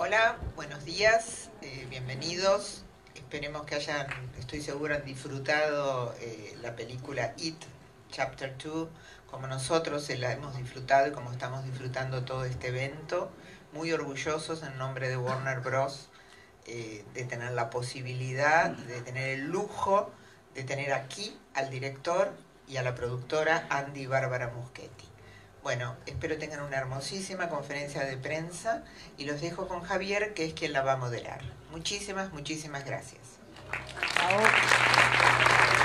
Hola, buenos días, bienvenidos. Esperemos que estoy segura, han disfrutado la película It, Chapter 2, como nosotros la hemos disfrutado y como estamos disfrutando todo este evento. Muy orgullosos en nombre de Warner Bros. De tener la posibilidad, de tener el lujo de tener aquí al director y a la productora Andy y Bárbara Muschetti. Bueno, espero tengan una hermosísima conferencia de prensa y los dejo con Javier, que es quien la va a moderar. Muchísimas gracias.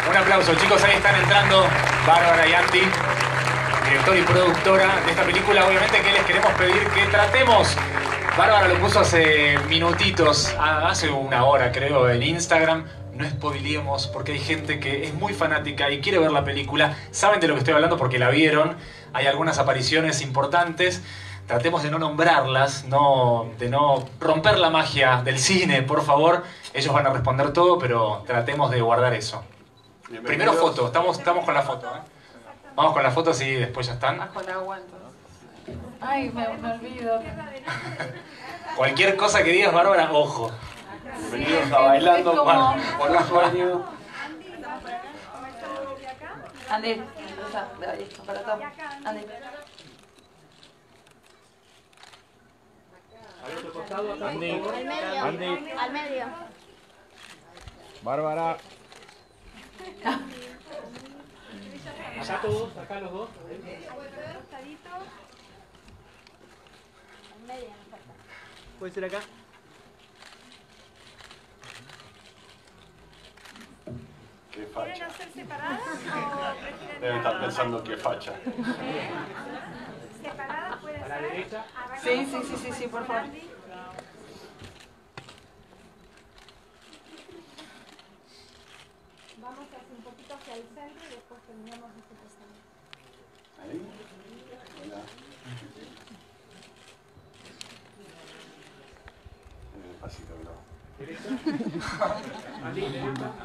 Un aplauso, chicos, ahí están entrando Bárbara y Andy, director y productora de esta película. Obviamente que les queremos pedir que tratemos, Bárbara lo puso hace minutitos, hace una hora creo, en Instagram. No spoilemos porque hay gente que es muy fanática y quiere ver la película. Saben de lo que estoy hablando porque la vieron. Hay algunas apariciones importantes. Tratemos de no nombrarlas, de no romper la magia del cine, por favor. Ellos van a responder todo, pero tratemos de guardar eso. Primero foto, estamos con la foto. Vamos con las fotos y después ya están. Bajo el agua entonces. Ay, me olvido. Cualquier cosa que digas, Bárbara, ojo. Bienvenidos a Bailando por un Sueño. Andy, ahí, para todo. Andy. Andy. Andy. Al medio. Bárbara. Acá todos, acá los dos. Al medio, no falta. ¿Puede ser acá? Qué facha. ¿Quieren hacer separadas o prefieren Deben estar pensando qué facha. separadas? Puede A la ser. derecha. Sí, por favor. Vamos hacia un poquito hacia el centro y después terminamos este pasado. Ahí. Hola. Despacito, bro.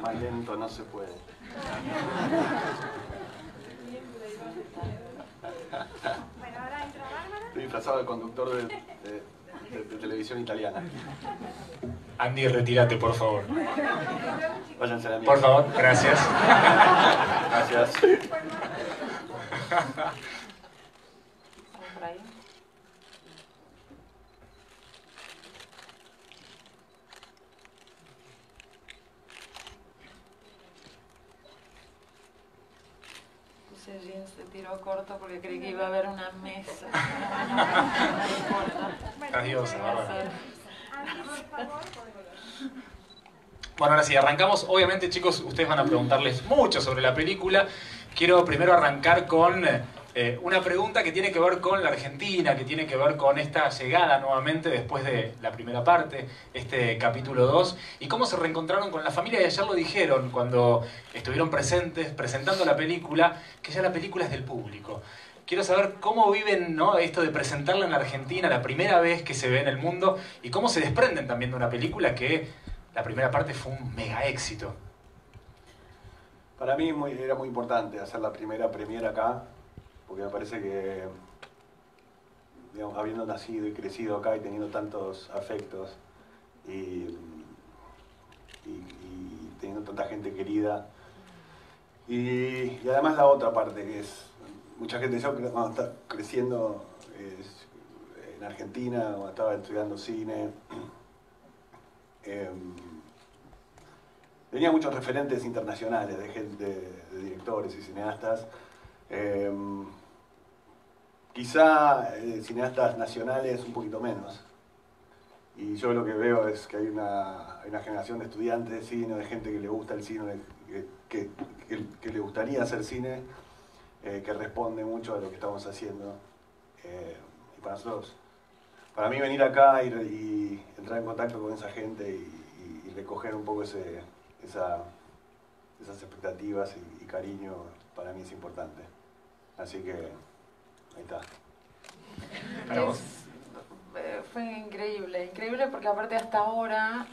Más lento no se puede. Bueno, ahora entra Bárbara. Estoy disfrazado de conductor de televisión italiana. Andy, retírate, por favor. Váyanse a la mierda. Por favor, gracias. Gracias. Por ahí. Puse jeans de tiro corto porque creí que iba a haber una mesa. No importa. Adiós, Bárbara. Andy, por favor. Bueno, ahora sí, arrancamos. Obviamente, chicos, ustedes van a preguntarles mucho sobre la película. Quiero primero arrancar con una pregunta que tiene que ver con la Argentina, que tiene que ver con esta llegada nuevamente después de la primera parte, este capítulo 2, y cómo se reencontraron con la familia. Y ayer lo dijeron cuando estuvieron presentes presentando la película, que ya la película es del público. Quiero saber cómo viven, ¿no?, esto de presentarla en la Argentina, la primera vez que se ve en el mundo, y cómo se desprenden también de una película que la primera parte fue un mega éxito. Para mí era muy importante hacer la primera premiere acá, porque me parece que, digamos, habiendo nacido y crecido acá y teniendo tantos afectos y teniendo tanta gente querida, y además la otra parte que es, mucha gente, yo cuando estaba creciendo en Argentina, cuando estaba estudiando cine, tenía muchos referentes internacionales de gente, de directores y cineastas. Quizá cineastas nacionales un poquito menos. Y yo lo que veo es que hay una generación de estudiantes de cine, de gente que le gusta el cine, que le gustaría hacer cine, que responde mucho a lo que estamos haciendo. Y para nosotros, para mí venir acá y entrar en contacto con esa gente y recoger un poco esas expectativas y cariño, para mí es importante. Así que ahí está. Fue increíble porque aparte hasta ahora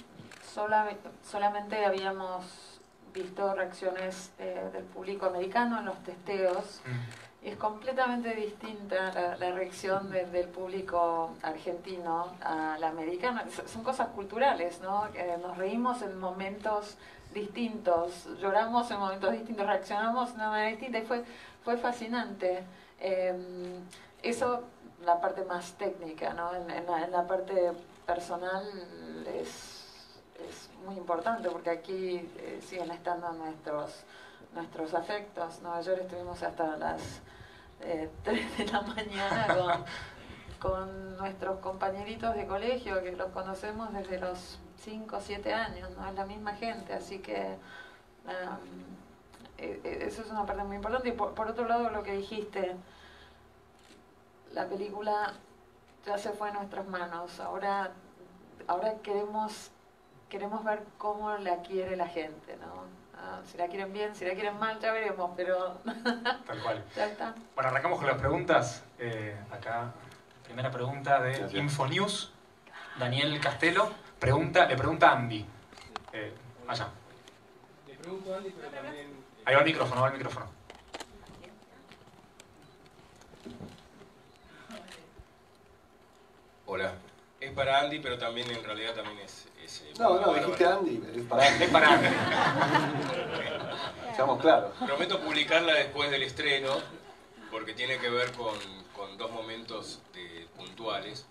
solamente habíamos visto reacciones del público americano en los testeos es completamente distinta la reacción del público argentino a la americana. Son cosas culturales, ¿no? Nos reímos en momentos distintos, lloramos en momentos distintos, reaccionamos de una manera distinta y fue fascinante. Eso, la parte más técnica, ¿no? En la parte personal es muy importante porque aquí siguen estando nuestros afectos, ¿no? Ayer estuvimos hasta las 3 de la mañana con nuestros compañeritos de colegio que los conocemos desde los 5 o 7 años, ¿no? Es la misma gente, así que eso es una parte muy importante. Y por otro lado, lo que dijiste, la película ya se fue en nuestras manos, ahora queremos ver cómo la quiere la gente, ¿no? Si la quieren bien, si la quieren mal, ya veremos, pero... Tal cual. Ya está. Bueno, arrancamos con las preguntas. Acá, primera pregunta de Infonews. Daniel Castelo le pregunta a Andy. Allá. Le pregunto a Andy, pero también... Ahí va el micrófono, Hola. Es para Andy, pero también en realidad también es No, dijiste Andy, es para Andy. Es para Andy. Seamos claros. Prometo publicarla después del estreno, porque tiene que ver con dos momentos puntuales,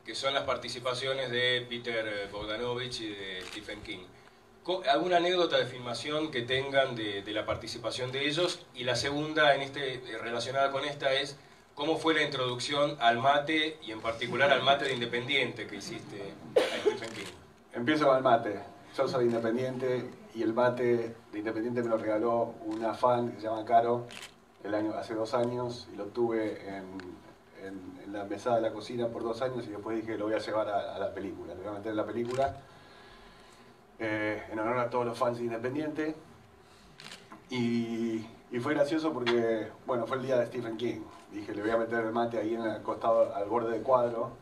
que son las participaciones de Peter Bogdanovich y de Stephen King. ¿Alguna anécdota de filmación que tengan de la participación de ellos? Y la segunda, relacionada con esta, es ¿cómo fue la introducción al mate, y en particular al mate de Independiente que hiciste a Stephen King? Empiezo con el mate. Yo soy independiente y el mate de Independiente me lo regaló una fan que se llama Caro hace 2 años, y lo tuve en la mesada de la cocina por 2 años, y después dije lo voy a llevar a la película, lo voy a meter en la película en honor a todos los fans de Independiente. Y fue gracioso porque, bueno, fue el día de Stephen King. Dije, le voy a meter el mate ahí en el costado, al borde del cuadro,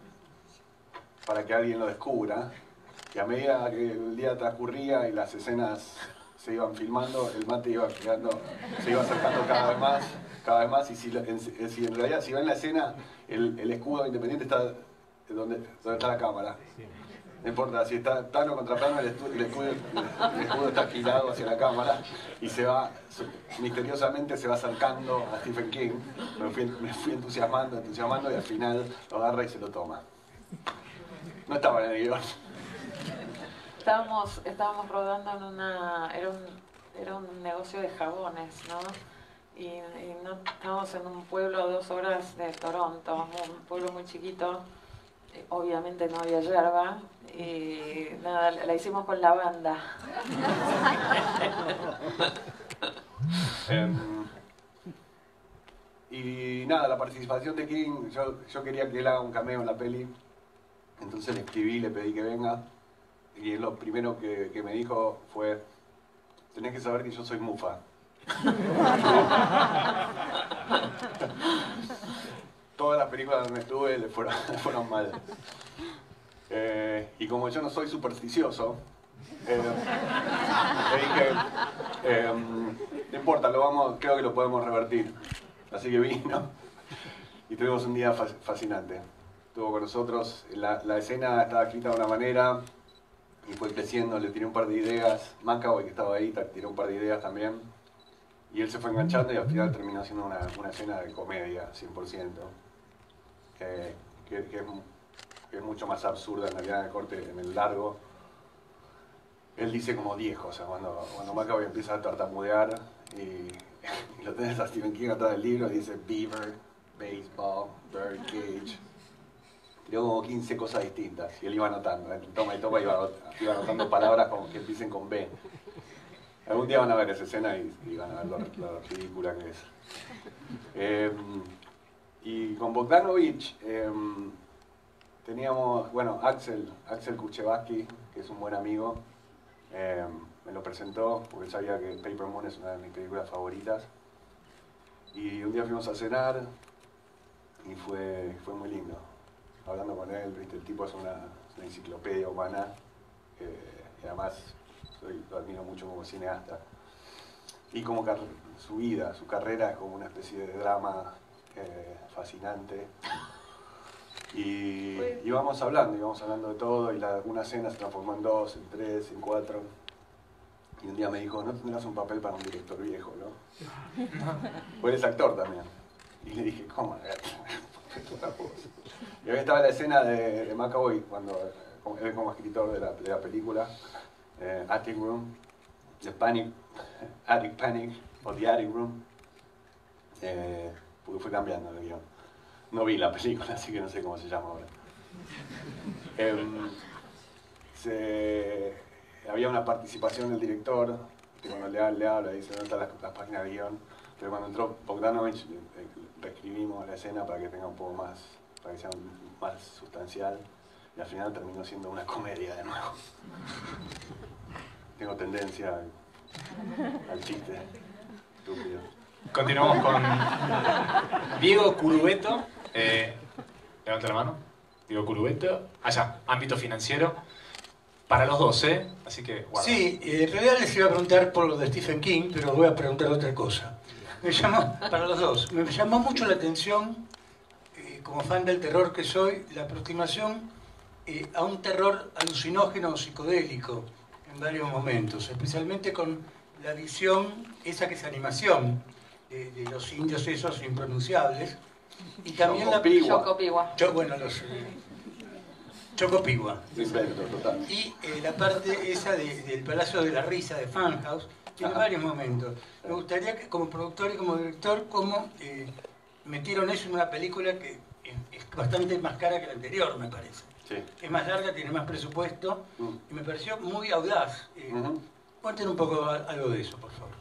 para que alguien lo descubra. Y a medida que el día transcurría y las escenas se iban filmando, el mate se iba acercando cada vez más, y si en realidad, si ven la escena, el escudo de Independiente está donde está la cámara. No importa, si está plano contra plano, el escudo está girado hacia la cámara y misteriosamente se va acercando a Stephen King. Me fui entusiasmando y al final lo agarra y se lo toma. No estaba en el guión. Estábamos rodando era un negocio de jabones, ¿no? Y no, estábamos en un pueblo a 2 horas de Toronto, un pueblo muy chiquito. Obviamente no había yerba y nada, la hicimos con lavanda. Y nada, la participación de King, yo quería que él haga un cameo en la peli, entonces le escribí, le pedí que venga, y lo primero que me dijo fue: tenés que saber que yo soy mufa. Todas las películas donde estuve le fueron mal. Y como yo no soy supersticioso, le dije, no importa, creo que lo podemos revertir. Así que vino y tuvimos un día fascinante. Estuvo con nosotros, la escena estaba escrita de una manera y fue creciendo, le tiré un par de ideas. Macaboy, que estaba ahí, tiró un par de ideas también. Y él se fue enganchando y al final terminó siendo una escena de comedia, 100%. Que es mucho más absurda en realidad en el corte, en el largo. Él dice como 10 cosas, cuando Macaboy empieza a tartamudear y lo tenés a Stephen King atrás del libro y dice beaver, baseball, bird cage. Tiró como 15 cosas distintas y él iba anotando, toma y toma, iba anotando palabras que empiecen con B. Algún día van a ver esa escena y van a ver lo ridícula que es. Y con Bogdanovich teníamos, bueno, Axel Kuchevaski, que es un buen amigo, me lo presentó porque él sabía que Paper Moon es una de mis películas favoritas. Y un día fuimos a cenar y fue muy lindo. Hablando con él, ¿viste? El tipo es una enciclopedia humana, y además lo admiro mucho como cineasta. Y como su vida, su carrera es como una especie de drama fascinante. Y íbamos hablando de todo, y una escena se transformó en 2, en 3, en 4. Y un día me dijo, ¿no tendrás un papel para un director viejo, no? Pues eres actor también. Y le dije, ¿cómo? Y ahí estaba la escena de McAvoy, cuando él como escritor de la película, Attic Room, Attic Panic, o The Attic Room, porque fue cambiando el guión. No vi la película, así que no sé cómo se llama ahora. Había una participación del director, que cuando le habla, dice, ¿dónde están las páginas de guión? Pero cuando entró Bogdanovich, reescribimos la escena para que tenga un poco más, para que sea más sustancial, y al final terminó siendo una comedia de nuevo. Tengo tendencia al chiste estúpido. Continuamos con Diego Curubeto. Levanta la mano. Diego Curubeto. Allá, ámbito financiero. Para los dos, ¿eh? Así que guarda. Sí, en realidad les iba a preguntar por lo de Stephen King, pero voy a preguntar otra cosa. Para los dos, me llamó mucho la atención, como fan del terror que soy, la aproximación a un terror alucinógeno o psicodélico en varios momentos, especialmente con la visión, esa que es animación, de los indios esos impronunciables, y también Chocopiwa. Chocopiwa. Invento, total. Y la parte esa del Palacio de la Risa, de Funhouse, tiene varios momentos. Me gustaría que como productor y como director, cómo metieron eso en una película que es bastante más cara que la anterior, me parece. Sí. Es más larga, tiene más presupuesto, y me pareció muy audaz. Cuenten un poco algo de eso, por favor.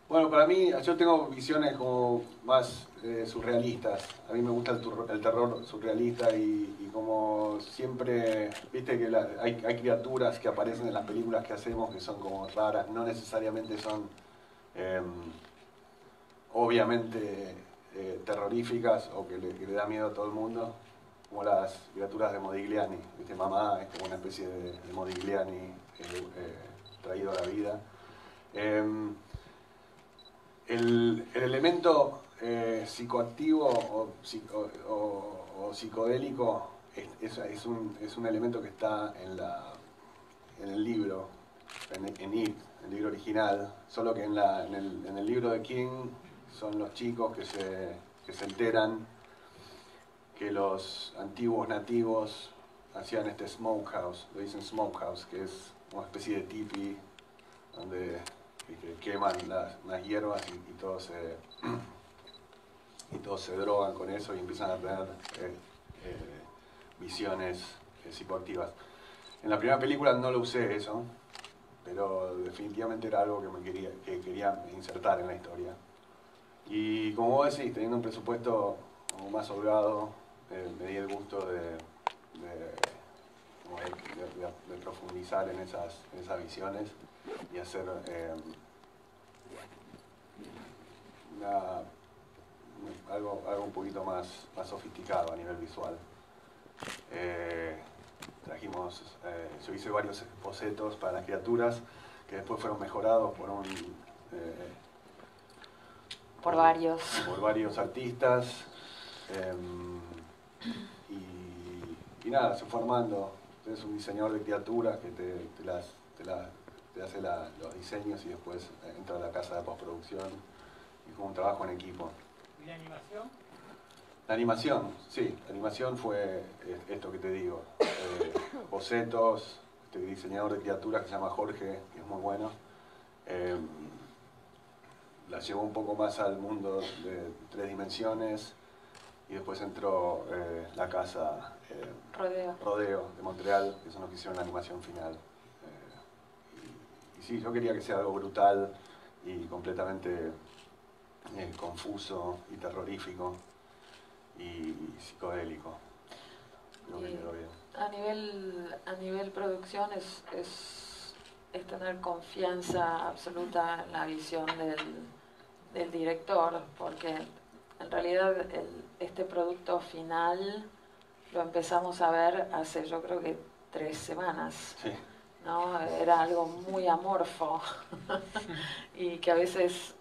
Bueno, para mí, yo tengo visiones como más surrealistas. A mí me gusta el terror surrealista y como siempre, viste que hay criaturas que aparecen en las películas que hacemos que son como raras, no necesariamente son obviamente terroríficas o que le da miedo a todo el mundo, como las criaturas de Modigliani, viste, mamá es como una especie de Modigliani traído a la vida. El elemento psicoactivo o psicodélico es un elemento que está en el libro, en It, el libro original, solo que en el libro de King son los chicos que se enteran que los antiguos nativos hacían este smokehouse, lo dicen smokehouse, que es una especie de tipi donde queman unas hierbas y todos se drogan con eso y empiezan a tener visiones psicoactivas. En la primera película no lo usé eso, pero definitivamente era algo que quería insertar en la historia. Y como vos decís, teniendo un presupuesto como más holgado, me di el gusto de profundizar en esas visiones y hacer algo un poquito más sofisticado a nivel visual. Yo hice varios bocetos para las criaturas que después fueron mejorados por varios artistas, y nada, se fue armando. Es un diseñador de criaturas que te hace los diseños y después entra a la casa de postproducción y fue un trabajo en equipo. ¿Y la animación? La animación, sí, la animación fue esto que te digo, bocetos, este diseñador de criaturas que se llama Jorge, que es muy bueno, la llevó un poco más al mundo de 3 dimensiones y después entró la casa Rodeo de Montreal, que son los que hicieron la animación final. Y sí, yo quería que sea algo brutal y completamente confuso y terrorífico y psicodélico. Creo que quedó bien. A nivel producción es tener confianza absoluta en la visión del director, porque en realidad este producto final lo empezamos a ver hace, yo creo que 3 semanas. Sí. ¿No? Era algo muy amorfo y que a veces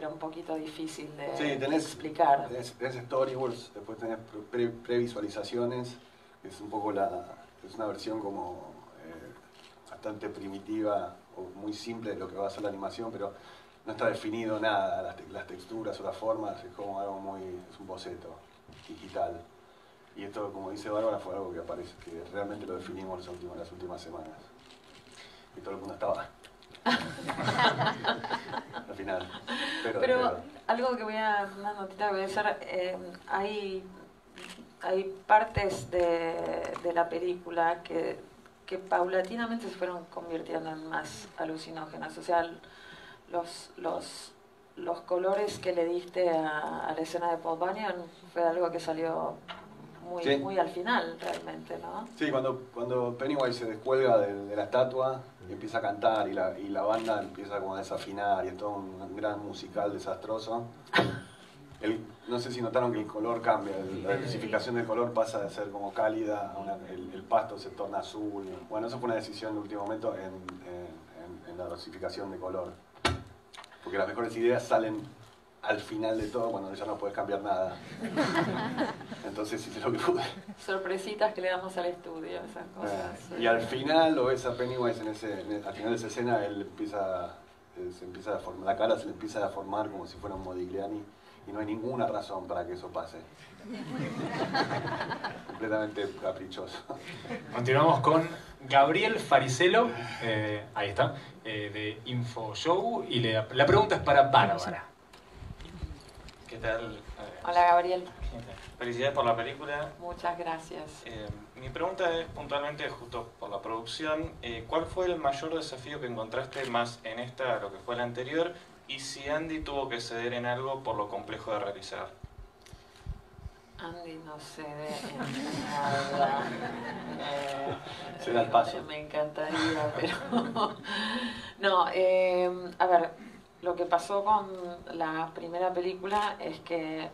era un poquito difícil de Sí, explicar. Tenés storyboards, después tenés previsualizaciones, que es un poco es una versión como bastante primitiva o muy simple de lo que va a ser la animación, pero no está definido nada, las texturas o las formas, es como algo es un boceto digital. Y esto, como dice Bárbara, fue algo que realmente lo definimos las últimas semanas. Y todo el mundo estaba al final. Pero algo que una notita que voy a hacer, hay partes de la película que paulatinamente se fueron convirtiendo en más alucinógenas. O sea, los colores que le diste a la escena de Paul Bunyan fue algo que salió muy al final, realmente, ¿no? Sí, cuando Pennywise se descuelga de la estatua y empieza a cantar y la banda empieza como a desafinar y es todo un gran musical desastroso. No sé si notaron que el color cambia, la dosificación del color pasa de ser como cálida, el pasto se torna azul. Bueno, eso fue una decisión de último momento en la dosificación de color. Porque las mejores ideas salen al final de todo, cuando ya no puedes cambiar nada. Entonces hice lo que pude. Sorpresitas que le damos al estudio, esas cosas. Y al final lo ves a Pennywise al final de esa escena, él se empieza a formar, la cara se le empieza a formar como si fuera un Modigliani. Y no hay ninguna razón para que eso pase. Completamente caprichoso. Continuamos con Gabriel Faricelo, ahí está, de InfoShow, y la pregunta es para Bárbara. ¿Qué tal? Hola, Gabriel. Felicidades por la película. Muchas gracias. Mi pregunta es puntualmente, justo por la producción, ¿cuál fue el mayor desafío que encontraste más en esta, lo que fue la anterior? Y si Andy tuvo que ceder en algo por lo complejo de realizar. Andy no cede en nada. Se da el paso. Me encantaría, pero... No, a ver, lo que pasó con la primera película es que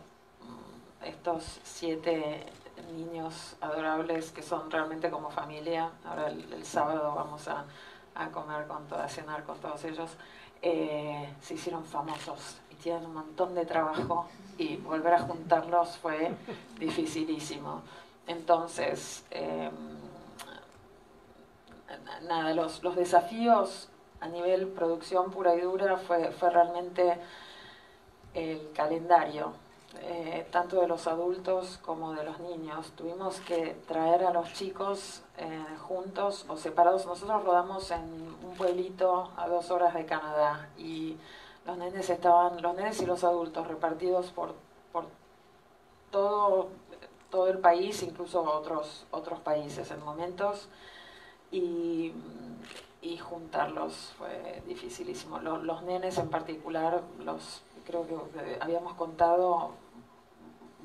estos 7 niños adorables que son realmente como familia, ahora el sábado vamos a comer a cenar con todos ellos, se hicieron famosos y tienen un montón de trabajo y volver a juntarlos fue dificilísimo. Entonces, nada, los desafíos a nivel producción pura y dura fue realmente el calendario, tanto de los adultos como de los niños. Tuvimos que traer a los chicos juntos o separados. Nosotros rodamos en un pueblito a 2 horas de Canadá y los nenes y los adultos repartidos por todo el país, incluso otros países en momentos, y juntarlos fue dificilísimo. Los nenes en particular, creo que habíamos contado,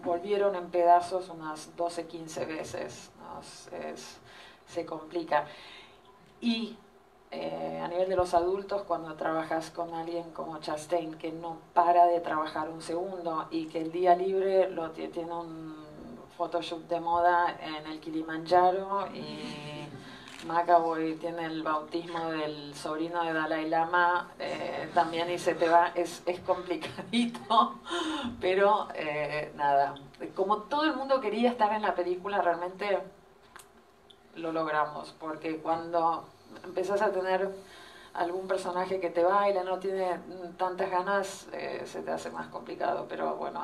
volvieron en pedazos unas 12, 15 veces, ¿no? Se complica. Y a nivel de los adultos, cuando trabajas con alguien como Chastain, que no para de trabajar un segundo y que el día libre tiene un photoshoot de moda en el Kilimanjaro y Macaboy tiene el bautismo del sobrino de Dalai Lama también y se te va, es complicadito, pero nada, como todo el mundo quería estar en la película, realmente lo logramos, porque cuando empezás a tener algún personaje que te baila, no tiene tantas ganas, se te hace más complicado, pero bueno,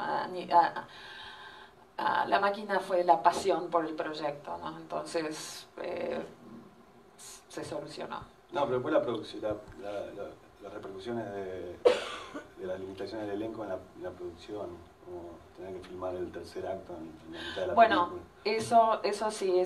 la máquina fue la pasión por el proyecto, ¿no? Entonces se solucionó. No, pero después la producción, las repercusiones de las limitaciones del elenco en la producción, como tener que filmar el tercer acto en la mitad de la película. Eso sí,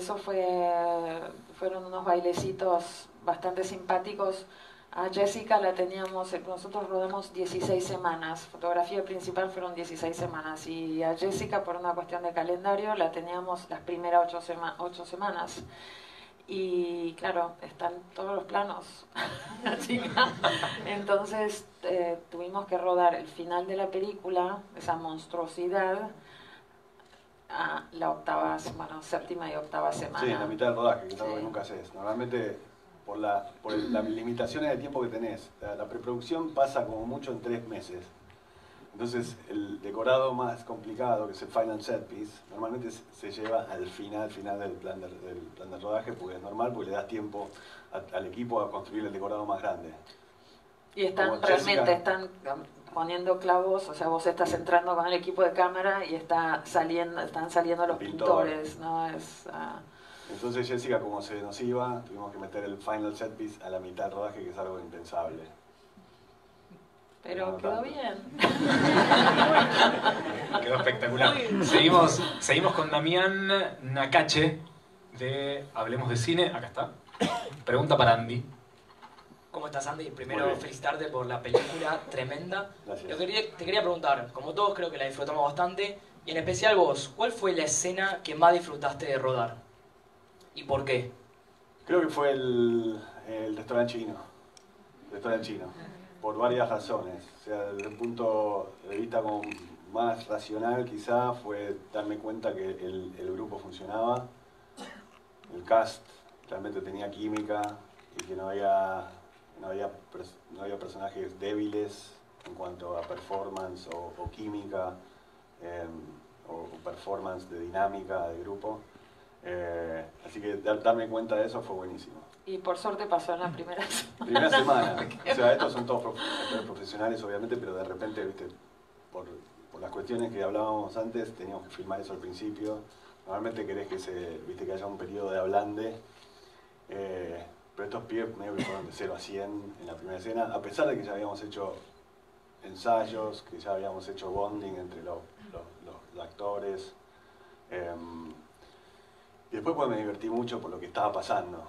fueron unos bailecitos bastante simpáticos. A Jessica la teníamos, nosotros rodamos 16 semanas, fotografía principal fueron 16 semanas, y a Jessica por una cuestión de calendario la teníamos las primeras 8 semanas. Y claro, están todos los planos. Entonces tuvimos que rodar el final de la película, esa monstruosidad, a la séptima y octava semana. Sí, en la mitad del rodaje, que es algo que nunca haces. Normalmente, por las limitaciones de tiempo que tenés, la preproducción pasa como mucho en 3 meses. Entonces, el decorado más complicado, que es el final set piece, normalmente se lleva al final del plan de rodaje, porque es normal, porque le das tiempo al equipo a construir el decorado más grande. Y están están poniendo clavos, o sea, vos estás entrando con el equipo de cámara y están saliendo los pintores, ¿no? Entonces Jessica, como se nos iba, tuvimos que meter el final set piece a la mitad del rodaje, que es algo impensable. Pero quedó bien. Quedó espectacular. Seguimos con Damián Nakache de Hablemos de Cine. Acá está. Pregunta para Andy. ¿Cómo estás, Andy? Primero, felicitarte por la película, tremenda. Gracias. Te quería preguntar, como todos creo que la disfrutamos bastante, y en especial vos, ¿cuál fue la escena que más disfrutaste de rodar? ¿Y por qué? Creo que fue el restaurante chino. Por varias razones. O sea, desde un punto de vista como más racional quizá, fue darme cuenta que el grupo funcionaba, el cast realmente tenía química y que no había personajes débiles en cuanto a performance o química o performance de dinámica de grupo. Así que darme cuenta de eso fue buenísimo. Y por suerte pasó en la primera semana. Primera semana. O sea, estos son todos actores profesionales, obviamente, pero de repente, viste, por las cuestiones que hablábamos antes, teníamos que filmar eso al principio. Normalmente querés que haya un periodo de ablande. Pero estos pibes medio que fueron de 0 a 100 en la primera escena, a pesar de que ya habíamos hecho ensayos, que ya habíamos hecho bonding entre los actores. Y después pues me divertí mucho por lo que estaba pasando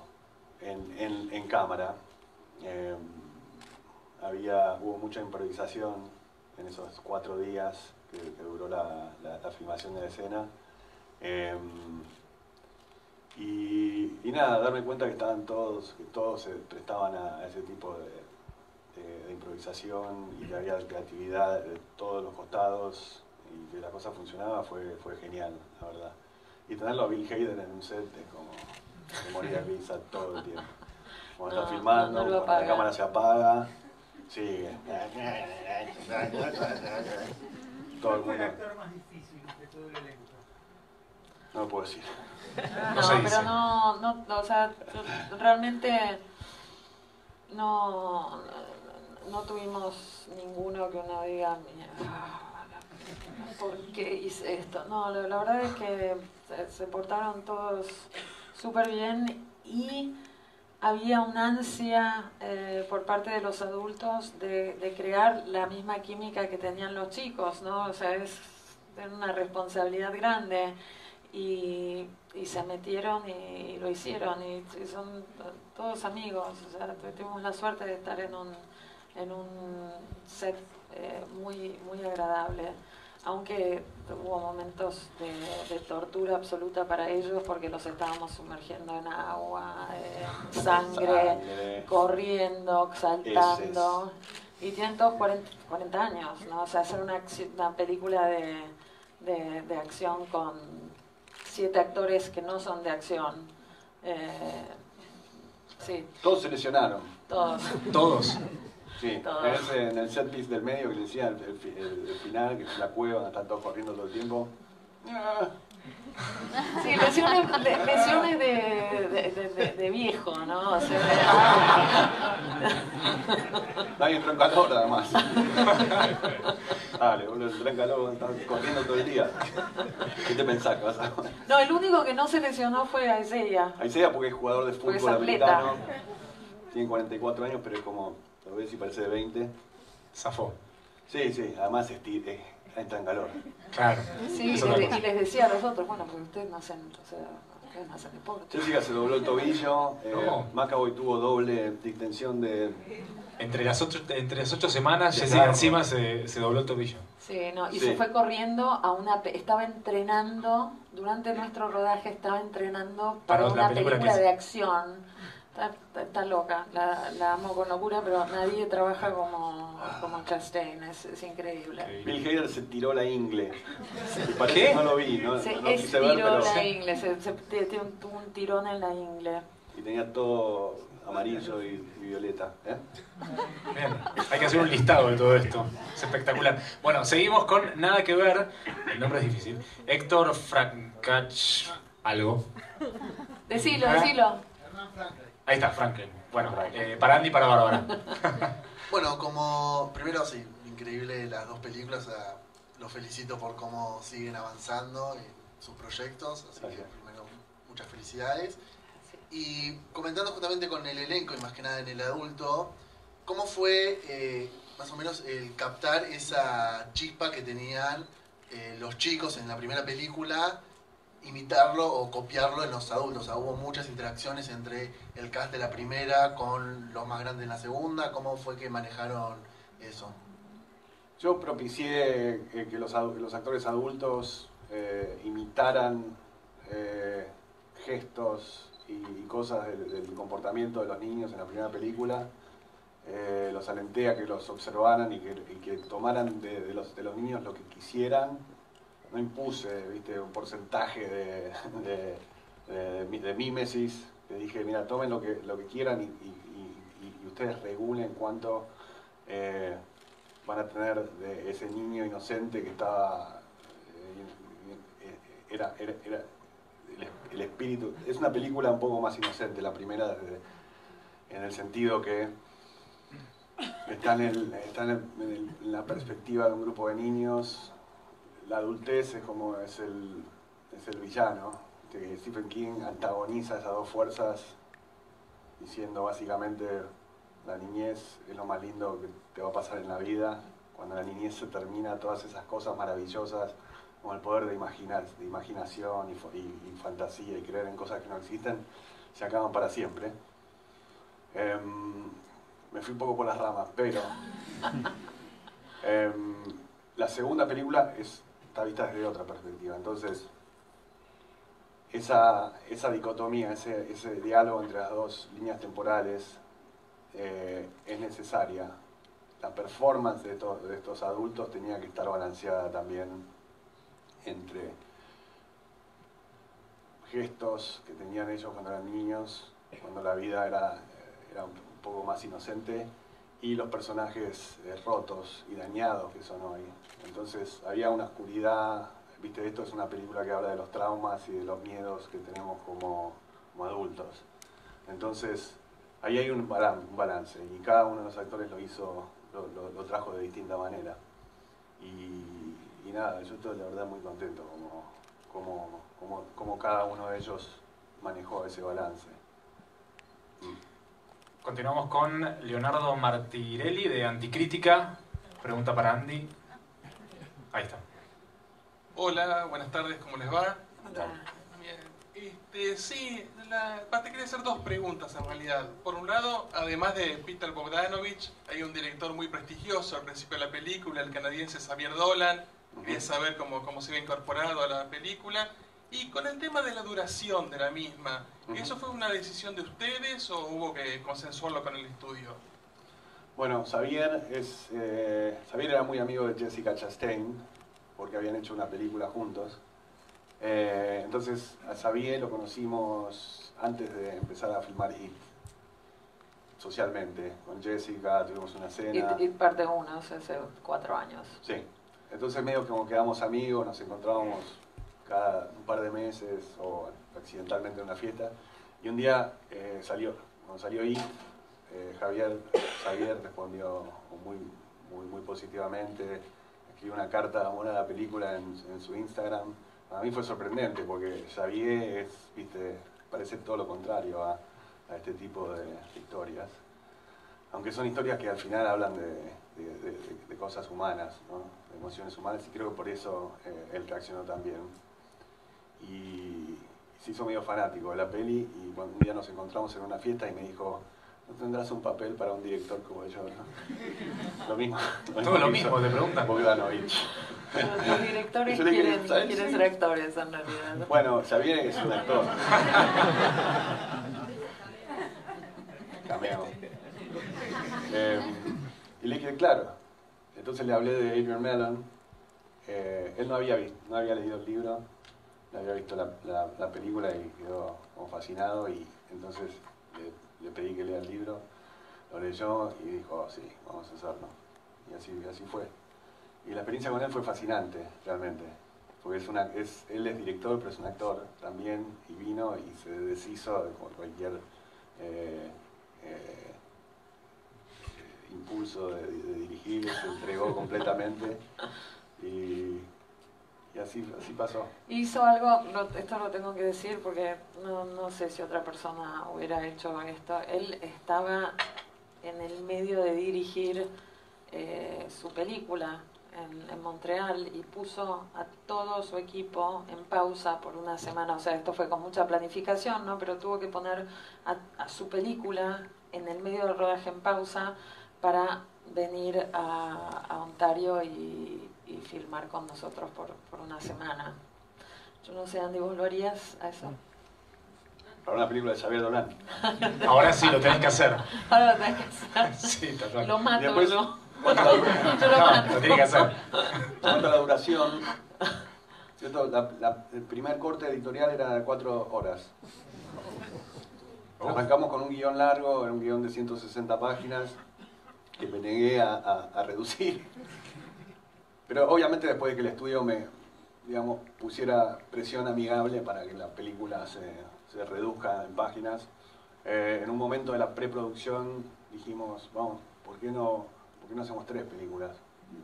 en cámara. Hubo mucha improvisación en esos 4 días que duró la filmación de la escena. Y nada, darme cuenta que todos se prestaban a ese tipo de improvisación y que había creatividad de todos los costados y que la cosa funcionaba fue genial, la verdad. Y tenerlo a Bill Hader en un set es como de morir a risa todo el tiempo. Cuando está filmando, cuando la cámara se apaga, sigue. Todo el mundo. ¿Cuál fue el actor más difícil de todo el elenco? No lo puedo decir. No, pero no, o sea, realmente no tuvimos ninguno que uno diga, ¿por qué hice esto? No, la verdad es que se portaron todos súper bien y había una ansia por parte de los adultos de crear la misma química que tenían los chicos, ¿no? O sea, es una responsabilidad grande. Y se metieron y lo hicieron y son todos amigos, o sea, tuvimos la suerte de estar en un set muy agradable, aunque hubo momentos de tortura absoluta para ellos porque los estábamos sumergiendo en agua, sangre, corriendo, saltando, y tienen todos 40 años, ¿no? O sea, hacer una película de acción con 7 actores que no son de acción. Sí. Todos se lesionaron. Todos. Sí, todos. En el set piece del medio que le decía el final, que es la cueva donde están todos corriendo todo el tiempo. Sí, lesiones de viejo, ¿no? O sea, nadie entró en calor, además. Dale, uno entró en calor, está corriendo todo el día. ¿Qué te pensás que vas a...? No, el único que no se lesionó fue Isaiah. Isaiah porque es jugador de fútbol americano. Tiene 44 años, pero es como, lo ves y parece de 20. Zafó. Sí, además entra en calor. Claro. Sí, y les decía a los otros, bueno, porque ustedes no hacen, ustedes no hacen deporte. Jessica se dobló el tobillo, Macaboy tuvo doble distensión de... Entre las 8 semanas, Jessica encima se dobló el tobillo. Sí, se fue corriendo estaba entrenando, durante nuestro rodaje estaba entrenando para una película de acción. Está loca, la amo con locura, pero nadie trabaja como Chastain, es increíble. Bill Hader se tiró la ingle. ¿Qué? No lo vi, no estiró la ingle, tuvo un tirón en la ingle. Y tenía todo amarillo y violeta. Bien, hay que hacer un listado de todo esto. Es espectacular. Bueno, seguimos con Nada que ver. El nombre es difícil. Héctor Francach algo. Decilo, decilo. Ahí está, Franklin. Bueno, para Andy y para Bárbara. Bueno, como primero sí, increíble las dos películas. Los felicito por cómo siguen avanzando en sus proyectos. Así que primero, muchas felicidades. Y comentando justamente con el elenco y más que nada en el adulto, ¿cómo fue más o menos el captar esa chispa que tenían los chicos en la primera película, imitarlo o copiarlo en los adultos? O sea, hubo muchas interacciones entre el cast de la primera con los más grandes en la segunda. ¿Cómo fue que manejaron eso? Yo propicié que los actores adultos imitaran gestos y cosas del comportamiento de los niños en la primera película. Los alenté a que los observaran y que tomaran de los niños lo que quisieran. No impuse, ¿viste?, un porcentaje de mímesis. Le dije, mira, tomen lo que quieran y ustedes regulen cuánto van a tener de ese niño inocente que estaba... Era el espíritu. Es una película un poco más inocente, la primera, en el sentido que está en la perspectiva de un grupo de niños. La adultez es como es el villano. Stephen King antagoniza esas dos fuerzas diciendo básicamente la niñez es lo más lindo que te va a pasar en la vida. Cuando la niñez se termina, todas esas cosas maravillosas como el poder de imaginación y fantasía y creer en cosas que no existen, se acaban para siempre. Me fui un poco por las ramas, pero la segunda película está vista desde otra perspectiva. Entonces, esa dicotomía, ese diálogo entre las dos líneas temporales es necesaria. La performance de estos adultos tenía que estar balanceada también entre gestos que tenían ellos cuando eran niños, cuando la vida era un poco más inocente, y los personajes rotos y dañados que son hoy. Entonces había una oscuridad, viste, esto es una película que habla de los traumas y de los miedos que tenemos como adultos. Entonces ahí hay un balance y cada uno de los actores lo trajo de distinta manera. Y nada, yo estoy la verdad muy contento como cada uno de ellos manejó ese balance. Continuamos con Leonardo Martirelli de Anticrítica. Pregunta para Andy. Ahí está. Hola, buenas tardes, ¿cómo les va? Hola. Bien. Sí, te quería hacer dos preguntas en realidad. Por un lado, además de Peter Bogdanovich, hay un director muy prestigioso al principio de la película, el canadiense Xavier Dolan. Quería saber cómo se había incorporado a la película. Y con el tema de la duración de la misma, ¿eso fue una decisión de ustedes o hubo que consensuarlo con el estudio? Bueno, Xavier era muy amigo de Jessica Chastain, porque habían hecho una película juntos. Entonces a Xavier lo conocimos antes de empezar a filmar It, socialmente. Con Jessica tuvimos una cena. Y parte 1, hace 4 años. Sí, entonces medio como quedamos amigos, nos encontrábamos cada un par de meses o accidentalmente en una fiesta. Y un día cuando salió It, Xavier respondió muy positivamente. Escribió una carta de amor a la película en su Instagram. A mí fue sorprendente porque Xavier parece todo lo contrario a este tipo de historias. Aunque son historias que al final hablan de cosas humanas, ¿no? De emociones humanas, y creo que por eso él reaccionó tan bien. Y se hizo medio fanático de la peli, y un día nos encontramos en una fiesta y me dijo: ¿no tendrás un papel para un director como yo? ¿No? Lo mismo. Todo lo mismo, te preguntan. Bogdanovich. Los directores quieren ser actores en realidad. Bueno, Xavier es un actor. Cameo. Y le dije, claro. Entonces le hablé de Adrian Mellon. Él no había leído el libro, no había visto la película y quedó como fascinado, y entonces le pedí que lea el libro, lo leyó y dijo, sí, vamos a hacerlo. Y así fue. Y la experiencia con él fue fascinante, realmente. Porque él es director, pero es un actor también, y vino y se deshizo de cualquier impulso de dirigir, se entregó completamente. Y así pasó. Hizo algo, esto lo tengo que decir porque no sé si otra persona hubiera hecho esto. Él estaba en el medio de dirigir su película en Montreal y puso a todo su equipo en pausa por una semana. O sea, esto fue con mucha planificación, ¿no? Pero tuvo que poner a su película en el medio del rodaje en pausa para venir a Ontario y filmar con nosotros por una semana. Yo no sé, Andy, ¿vos lo harías a eso? Para una película de Xavier Dolan. Ahora sí, lo tenés que hacer. Ahora lo tenés que hacer. Sí, total. Lo mato después, yo. Yo lo mato. Lo tenés que hacer. En cuanto a la duración, ¿cierto? El primer corte editorial era de 4 horas. Arrancamos con un guión largo, era un guión de 160 páginas, que me negué a reducir. Pero obviamente después de que el estudio me, digamos, pusiera presión amigable para que la película se reduzca en páginas, en un momento de la preproducción dijimos, vamos, ¿por qué no hacemos 3 películas?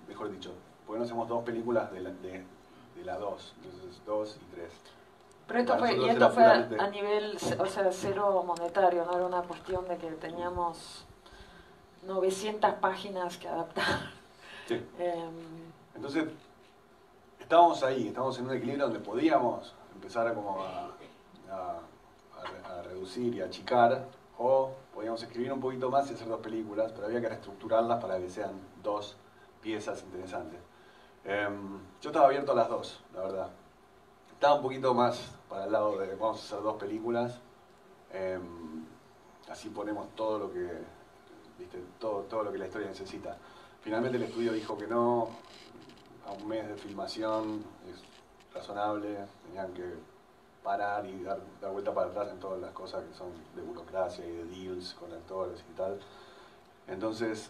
Mejor dicho, ¿por qué no hacemos 2 películas de la 2? Entonces 2 y 3. Pero esto fue a nivel, o sea, cero monetario, no era una cuestión de que teníamos 900 páginas que adaptar. Sí. Entonces, estábamos ahí, estábamos en un equilibrio donde podíamos empezar a reducir y achicar, o podíamos escribir un poquito más y hacer 2 películas, pero había que reestructurarlas para que sean 2 piezas interesantes. Yo estaba abierto a las 2, la verdad. Estaba un poquito más para el lado de vamos a hacer 2 películas, así ponemos todo lo que, ¿viste? Todo lo que la historia necesita. Finalmente el estudio dijo que no, a un mes de filmación es razonable, tenían que parar y dar vuelta para atrás en todas las cosas que son de burocracia y de deals con actores y tal. Entonces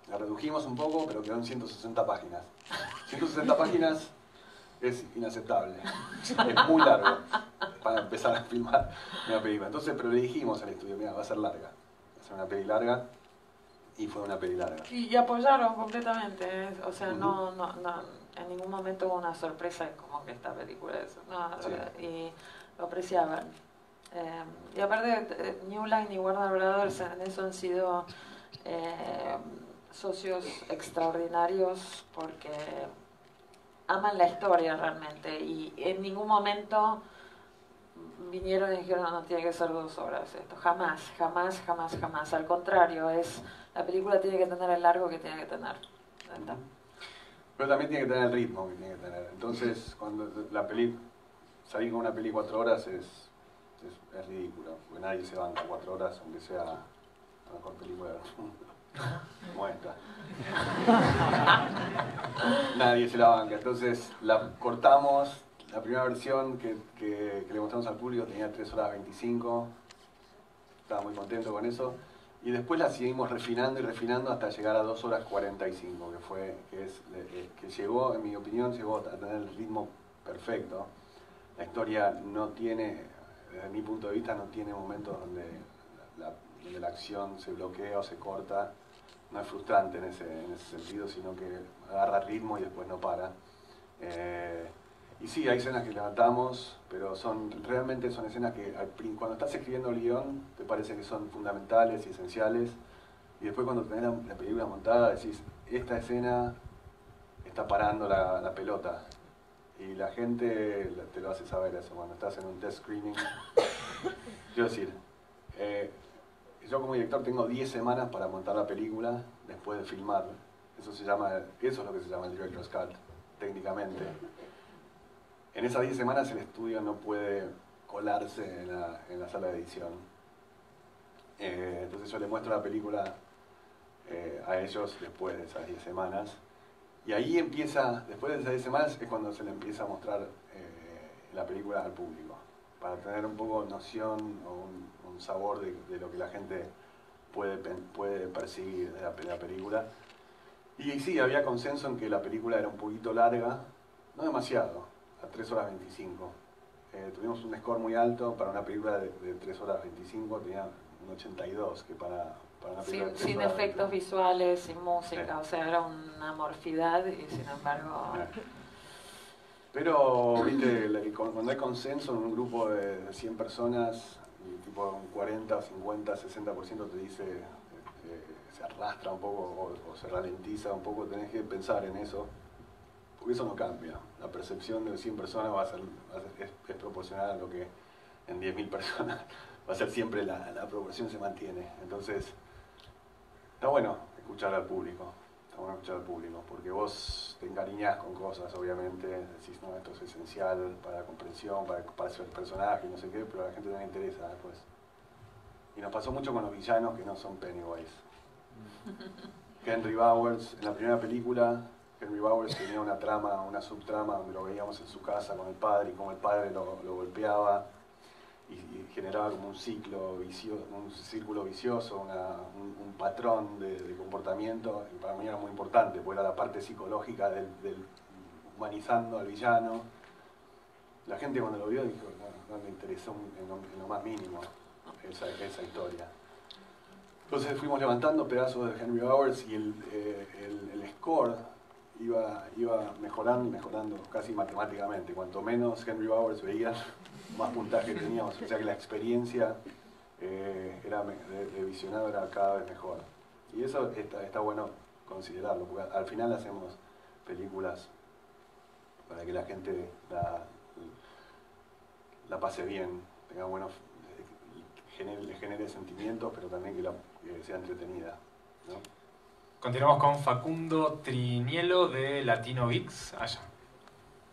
la redujimos un poco, pero quedó en 160 páginas. 160 páginas es inaceptable, es muy largo para empezar a filmar una película. Entonces, pero le dijimos al estudio, mira, va a ser larga, va a ser una peli larga, y fue una peli larga. Y apoyaron completamente, o sea, no, en ningún momento hubo una sorpresa de como que esta película es, sí. Y lo apreciaban. Y aparte, New Line y Warner Brothers en eso han sido socios extraordinarios porque aman la historia realmente y en ningún momento vinieron y dijeron no tiene que ser 2 horas esto, jamás. Al contrario, la película tiene que tener el largo que tiene que tener. Pero también tiene que tener el ritmo que tiene que tener. Entonces, cuando salir con una peli 4 horas es ridículo, porque nadie se banca 4 horas, aunque sea la mejor película del mundo. Como esta. Nadie se la banca. Entonces la cortamos. La primera versión que le mostramos al público tenía 3 horas 25. Estaba muy contento con eso. Y después la seguimos refinando y refinando hasta llegar a 2 horas 45, que llegó, en mi opinión, llegó a tener el ritmo perfecto. La historia no tiene, desde mi punto de vista, no tiene momentos donde la acción se bloquea o se corta. No es frustrante en ese sentido, sino que agarra ritmo y después no para. Y sí, hay escenas que levantamos, pero realmente son escenas que cuando estás escribiendo el guión te parece que son fundamentales y esenciales, y después cuando tenés la película montada decís, esta escena está parando la pelota, y la gente te lo hace saber eso cuando estás en un test screening. Quiero decir, yo como director tengo 10 semanas para montar la película después de filmar. Eso es lo que se llama el Director's Cut, técnicamente. En esas 10 semanas el estudio no puede colarse en la sala de edición. Entonces yo le muestro la película a ellos después de esas 10 semanas. Y ahí empieza, después de esas 10 semanas es cuando se le empieza a mostrar la película al público. para tener un poco noción o un sabor de lo que la gente puede percibir de la película. Y sí, había consenso en que la película era un poquito larga, no demasiado, a 3 horas 25. Tuvimos un score muy alto para una película de 3 horas 25, tenía un 82, que para una película de 3 sin horas efectos 25. visuales, sin música, Sí. o sea, era una amorfidad y sin embargo... Pero, viste, cuando hay consenso en un grupo de 100 personas, y tipo un 40, 50, 60% te dice, se arrastra un poco o se ralentiza un poco, tenés que pensar en eso, porque eso no cambia. La percepción de 100 personas es proporcional a lo que en 10.000 personas va a ser siempre la proporción se mantiene. Entonces, está bueno escuchar al público. Escuchar al público, porque vos te encariñás con cosas, obviamente, decís, no, esto es esencial para la comprensión, para ser personaje, no sé qué, pero a la gente no le interesa después. Y nos pasó mucho con los villanos que no son Pennywise. Henry Bowers, en la primera película, Henry Bowers tenía una trama, una subtrama, donde lo veíamos en su casa con el padre, y cómo el padre lo golpeaba, y generaba como un círculo vicioso, un patrón de comportamiento, y para mí era muy importante, porque era la parte psicológica del humanizando al villano. La gente cuando lo vio dijo, no le interesó en lo más mínimo esa historia. Entonces fuimos levantando pedazos de Henry Bowers y el score iba mejorando casi matemáticamente. Cuanto menos Henry Bowers veían, más puntaje teníamos, o sea que la experiencia de visionado era cada vez mejor. Y eso está bueno considerarlo, porque al final hacemos películas para que la gente la pase bien, tenga buenos, le genere sentimientos, pero también que sea entretenida, ¿no? Continuamos con Facundo Trinielo de Latino VIX, allá.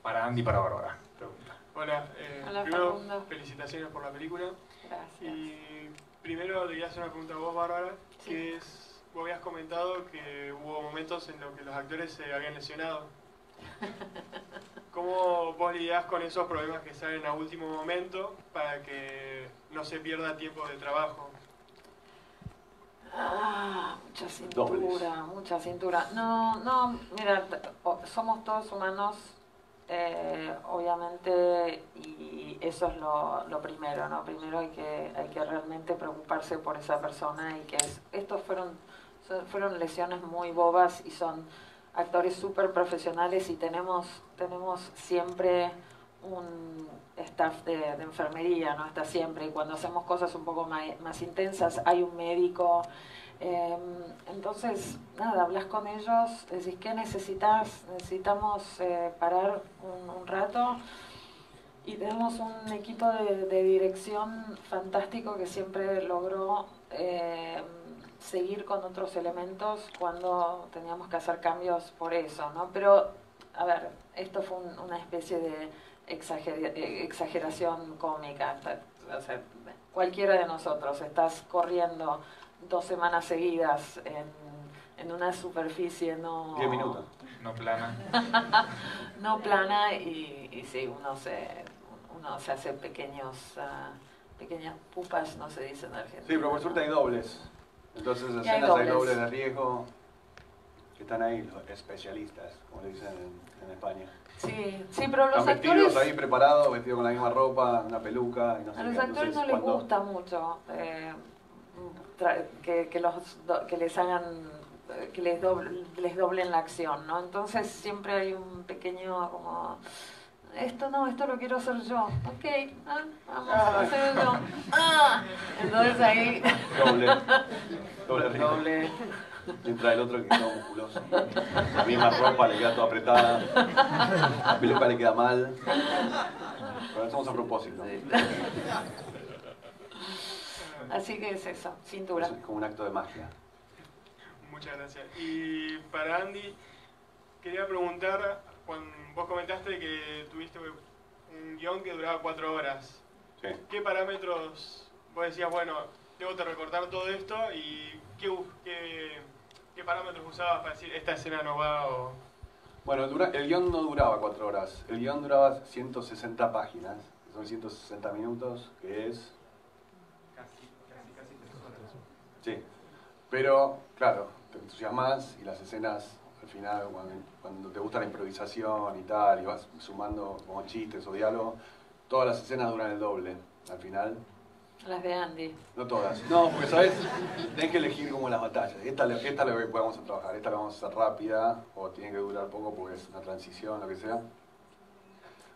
Para Andy y para Bárbara. Pregunta. Hola, Hola, primero Facundo. felicitaciones por la película. Gracias. Y primero le quería hacer una pregunta a vos, Bárbara, Sí. que es, vos habías comentado que hubo momentos en los que los actores se habían lesionado. ¿Cómo vos lidiás con esos problemas que salen a último momento para que no se pierda tiempo de trabajo? Mucha cintura, mucha cintura. No, mira, somos todos humanos, obviamente, y eso es lo primero, ¿no? Primero hay que realmente preocuparse por esa persona y que estos fueron lesiones muy bobas y son actores súper profesionales y tenemos siempre un staff de enfermería, ¿no? Está siempre, y cuando hacemos cosas un poco más intensas hay un médico, entonces nada, hablas con ellos, decís ¿qué necesitas? Necesitamos parar un rato, y tenemos un equipo de dirección fantástico que siempre logró seguir con otros elementos cuando teníamos que hacer cambios por eso, ¿no? Pero, a ver, esto fue una especie de exageración cómica. O sea, cualquiera de nosotros, estás corriendo 2 semanas seguidas en una superficie 10 minutos. No plana. no plana, y sí, uno se hace pequeñas pupas, no se dice en Argentina. Sí, pero por suerte hay dobles. Entonces en Y hay escenas hay dobles. dobles de riesgo que están ahí los especialistas, como le dicen en España. Sí, pero los Están vestidos actores... ahí preparados, vestidos con la misma ropa, una peluca y no sé A qué. los actores Entonces, no les cuando- gusta mucho que les hagan, que les doblen la acción, ¿no? Entonces siempre hay un pequeño como... Esto lo quiero hacer yo. Ok, vamos a hacerlo yo. Entonces ahí... Doble riesgo. Mientras el otro que queda musculoso. La misma ropa le queda toda apretada. La peluca le queda mal. Pero lo hacemos a propósito. Así que es eso, cintura. Es como un acto de magia. Muchas gracias. Y para Andy, quería preguntar, cuando vos comentaste que tuviste un guión que duraba 4 horas, Sí. ¿qué parámetros vos decías, bueno, tengo que recortar todo esto y qué parámetros usabas para decir esta escena no va o... Bueno, el guión no duraba 4 horas. El guión duraba 160 páginas. son 160 minutos, que es... Casi 3 horas. Sí, pero claro, te entusiasmas y las escenas al final, cuando te gusta la improvisación y tal, y vas sumando como chistes o diálogos, todas las escenas duran el doble al final. Las de Andy. No todas. No, porque sabes, tenés que elegir como las batallas. Esta es la que vamos a trabajar, esta la vamos a hacer rápida, o tiene que durar poco porque es una transición, lo que sea.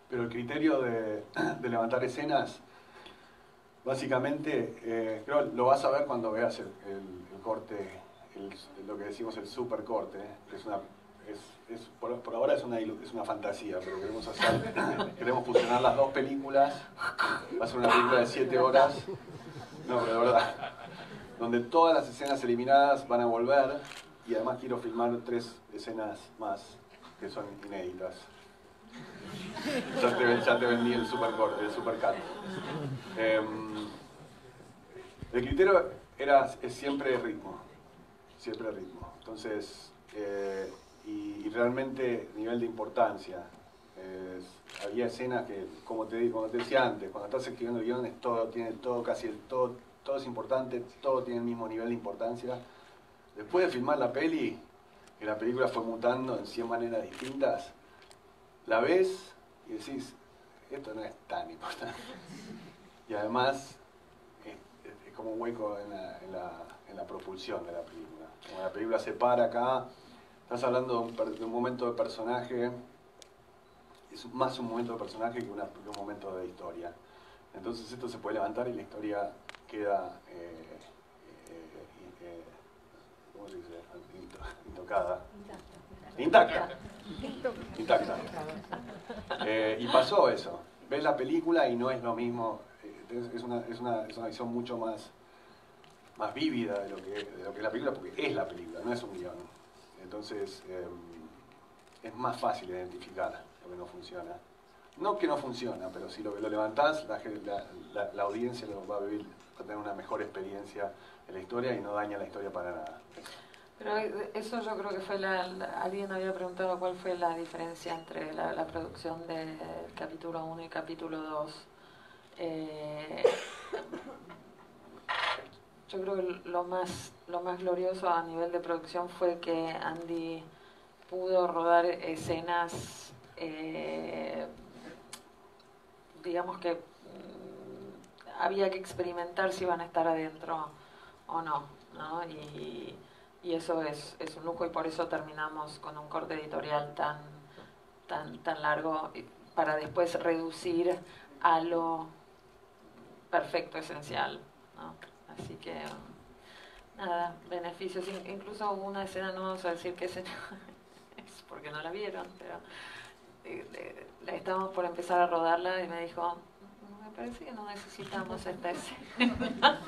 Pero el criterio de levantar escenas, básicamente, creo lo vas a ver cuando veas el corte, lo que decimos el super corte, que es por ahora es una fantasía, pero queremos fusionar las dos películas. Va a ser una película de 7 horas, no, pero de verdad, donde todas las escenas eliminadas van a volver, y además quiero filmar 3 escenas más que son inéditas. Ya te vendí el super cut. El criterio es siempre ritmo. Entonces, y realmente nivel de importancia. Había escenas que, como te decía antes, cuando estás escribiendo el guión, todo es importante, todo tiene el mismo nivel de importancia. Después de filmar la peli, que la película fue mutando en 100 maneras distintas, la ves y decís, esto no es tan importante. Y además es como un hueco en la propulsión de la película. Como la película se para acá, estás hablando de un momento de personaje, es más un momento de personaje que un momento de historia. Entonces esto se puede levantar y la historia queda, ¿cómo se dice? Intocada. Intacta. Y pasó eso. Ves la película y no es lo mismo. Es una visión mucho más vívida de lo que es la película, porque es la película, no es un guión. Entonces es más fácil identificar lo que no funciona. No que no funciona, pero si lo levantás, la audiencia lo va a vivir, va a tener una mejor experiencia de la historia y no daña la historia para nada. Pero eso yo creo que fue alguien había preguntado cuál fue la diferencia entre la producción del capítulo 1 y capítulo 2. Yo creo que lo más glorioso a nivel de producción fue que Andy pudo rodar escenas, digamos que había que experimentar si iban a estar adentro o no, ¿no? Y eso es un lujo, y por eso terminamos con un corte editorial tan largo, para después reducir a lo perfecto, esencial, ¿no? Así que nada, beneficios. Incluso hubo una escena, no vamos a decir qué escena es porque no la vieron, pero estábamos por empezar a rodarla y me dijo, me parece que no necesitamos esta escena.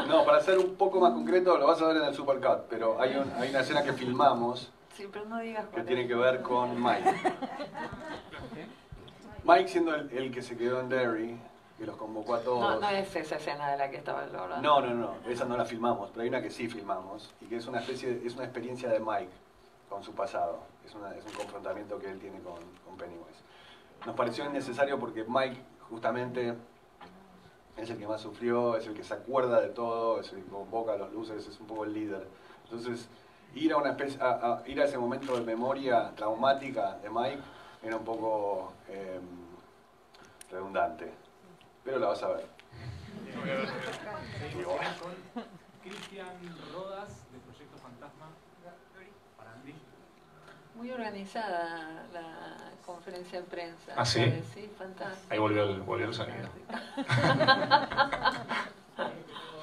No, para ser un poco más concreto, lo vas a ver en el Supercut, pero hay una escena que filmamos, sí, pero no digas que tiene que ver con Mike. Mike siendo el que se quedó en Derry, que los convocó a todos. No es esa escena de la que estaba hablando. No, esa no la filmamos, pero hay una que sí filmamos, y que es una experiencia de Mike con su pasado. Es un confrontamiento que él tiene con Pennywise. Nos pareció innecesario porque Mike justamente es el que más sufrió, es el que se acuerda de todo, es el que convoca a los losers, es un poco el líder. Entonces, ir a ese momento de memoria traumática de Mike era un poco redundante. Pero la vas a ver. Con Cristian Rodas, de Proyecto Fantasma, para Andy. Muy organizada la conferencia de prensa. ¿Ah, sí? Sí, fantástico. Ahí volvió el sonido.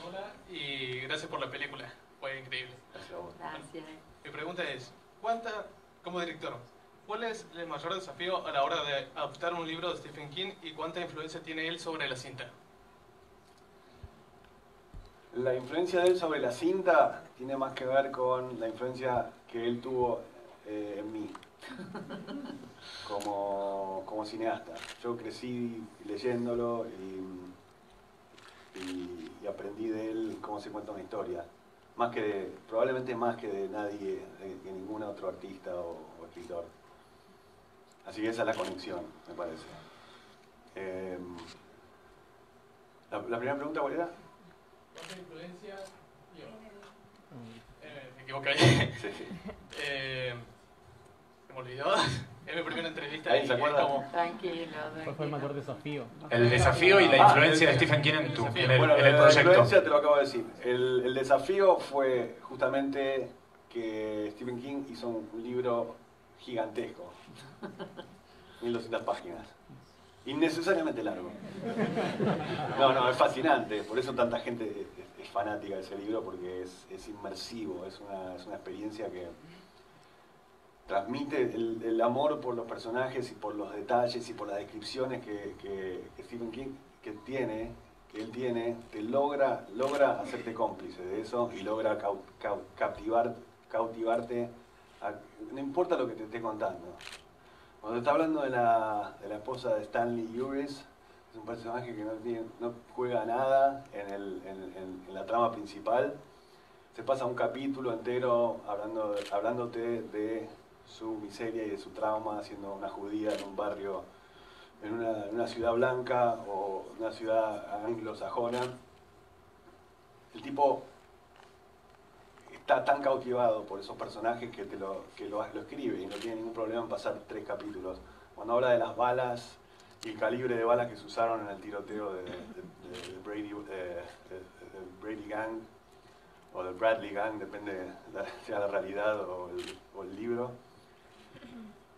Hola y gracias por la película, fue increíble. Gracias. Mi pregunta es, como director, ¿cuál es el mayor desafío a la hora de adaptar un libro de Stephen King y cuánta influencia tiene él sobre la cinta? La influencia de él sobre la cinta tiene más que ver con la influencia que él tuvo en mí, como cineasta. Yo crecí leyéndolo y aprendí de él cómo se cuenta una historia. Probablemente más que de nadie, de ningún otro artista o escritor. Así que esa es la conexión, me parece. La primera pregunta, ¿cuál era? ¿Cuánta influencia? Me equivoqué. Sí, sí. Se me olvidó. Es mi primera entrevista. ¿Ahí se acuerda? Tranquilo. ¿Cuál fue el mayor desafío? El desafío y la influencia de Stephen King en el Bueno, en el la proyecto. influencia te lo acabo de decir. El desafío fue justamente que Stephen King hizo un libro gigantesco, 1200 páginas, innecesariamente largo. No, es fascinante, por eso tanta gente es fanática de ese libro, porque es inmersivo, es una experiencia que transmite el amor por los personajes y por los detalles y por las descripciones que Stephen King él tiene, te logra hacerte cómplice de eso y logra cautivarte, no importa lo que te esté contando. Cuando está hablando de la esposa de Stanley Uris, es un personaje que no juega nada en la trama principal. Se pasa un capítulo entero hablándote de su miseria y de su trauma, siendo una judía en un barrio, en una ciudad blanca o una ciudad anglosajona. El tipo está tan cautivado por esos personajes que lo escribe y no tiene ningún problema en pasar 3 capítulos. Cuando habla de las balas y el calibre de balas que se usaron en el tiroteo de Brady Gang o del Bradley Gang, depende sea la realidad o el libro,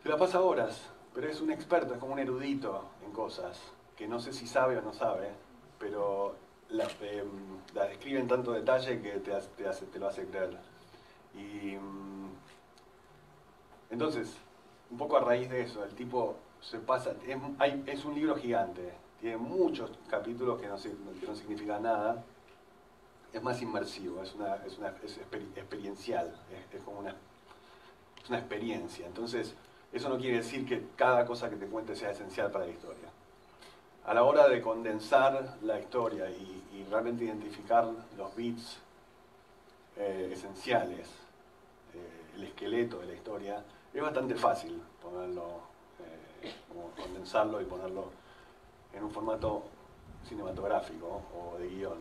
se la pasa horas, pero es un experto, es como un erudito en cosas que no sé si sabe o no sabe, pero la describe en tanto detalle que te lo hace creer. Y entonces, un poco a raíz de eso, el tipo se pasa, es un libro gigante, tiene muchos capítulos que no significan nada, es más inmersivo, es experiencial, es como una experiencia. Entonces, eso no quiere decir que cada cosa que te cuente sea esencial para la historia. A la hora de condensar la historia y realmente identificar los bits esenciales, el esqueleto de la historia, es bastante fácil ponerlo, como condensarlo y ponerlo en un formato cinematográfico o de guión.